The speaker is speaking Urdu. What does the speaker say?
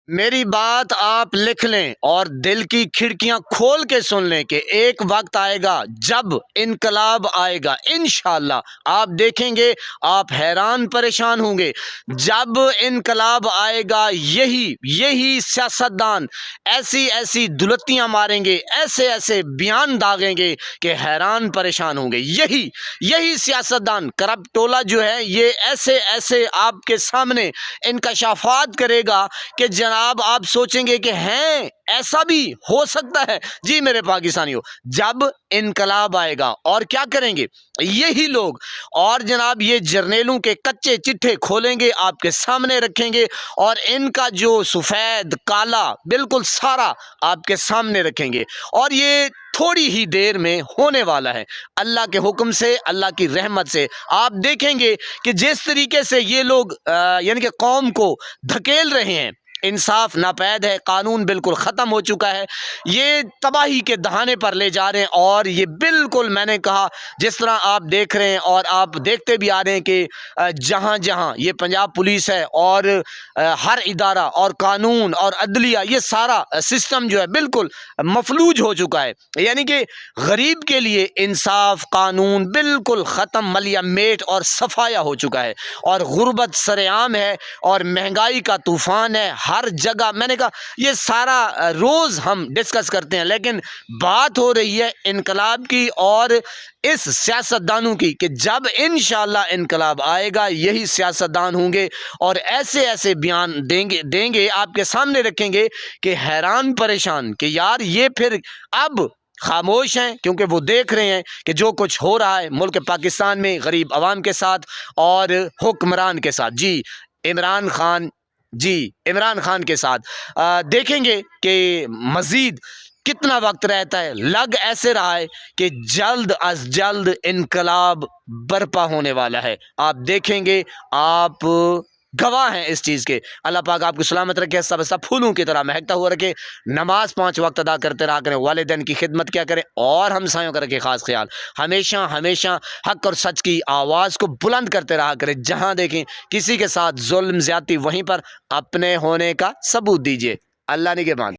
میری بات آپ لکھ لیں اور دل کی کھڑکیاں کھول کے سن لیں کہ ایک وقت آئے گا جب انقلاب آئے گا انشاءاللہ۔ آپ دیکھیں گے، آپ حیران پریشان ہوں گے۔ جب انقلاب آئے گا یہی سیاستدان ایسی ایسی دلتیاں ماریں گے، ایسے ایسے بیان داغیں گے کہ حیران پریشان ہوں گے۔ یہی سیاستدان کرپٹ ٹولہ جو ہے یہ ایسے ایسے آپ کے سامنے انکشافات کرے گا کہ جناب آپ سوچیں گے کہ ہیں ایسا بھی ہو سکتا ہے۔ جی میرے پاکستانیوں، جب انقلاب آئے گا اور کیا کریں گے یہی لوگ، اور جناب یہ جرنیلوں کے کچے چٹھے کھولیں گے، آپ کے سامنے رکھیں گے، اور ان کا جو سفید کالا بالکل سارا آپ کے سامنے رکھیں گے، اور یہ تھوڑی ہی دیر میں ہونے والا ہے۔ اللہ کے حکم سے، اللہ کی رحمت سے آپ دیکھیں گے کہ جس طریقے سے یہ لوگ یعنی کہ قوم کو دھکیل رہے ہیں، انصاف ناپید ہے، قانون بالکل ختم ہو چکا ہے، یہ تباہی کے دہانے پر لے جا رہے ہیں۔ اور یہ بالکل میں نے کہا جس طرح آپ دیکھ رہے ہیں اور آپ دیکھتے بھی آ رہے ہیں کہ جہاں جہاں یہ پنجاب پولیس ہے اور ہر ادارہ اور قانون اور عدلیہ، یہ سارا سسٹم جو ہے بالکل مفلوج ہو چکا ہے، یعنی کہ غریب کے لیے انصاف قانون بالکل ختم، ملیا میٹ اور صفایا ہو چکا ہے، اور غربت سر عام ہے، اور مہنگائی کا طوفان ہے ہر جگہ۔ میں نے کہا یہ سارا روز ہم ڈسکس کرتے ہیں، لیکن بات ہو رہی ہے انقلاب کی اور اس سیاستدانوں کی کہ جب انشاءاللہ انقلاب آئے گا یہی سیاستدان ہوں گے اور ایسے ایسے بیان دیں گے آپ کے سامنے رکھیں گے کہ حیران پریشان کہ یار یہ پھر اب خاموش ہیں کیونکہ وہ دیکھ رہے ہیں کہ جو کچھ ہو رہا ہے ملک پاکستان میں غریب عوام کے ساتھ اور حکمران کے ساتھ، عمران خان کے ساتھ۔ دیکھیں گے کہ مزید کتنا وقت رہتا ہے۔ لگ ایسے رہا ہے کہ جلد از جلد انقلاب برپا ہونے والا ہے۔ آپ دیکھیں گے، آپ گواہ ہیں اس چیز کے۔ اللہ پاک آپ کو سلامت رکھے، سب پھولوں کی طرح مہکتا ہوا رکھے، نماز 5 وقت ادا کرتے رہا کریں، والدین کی خدمت کیا کریں، اور ہمسایوں کا رکھے خاص خیال۔ ہمیشہ حق اور سچ کی آواز کو بلند کرتے رہا کریں، جہاں دیکھیں کسی کے ساتھ ظلم زیادتی وہیں پر اپنے ہونے کا ثبوت دیجیے۔ اللہ نگہبان۔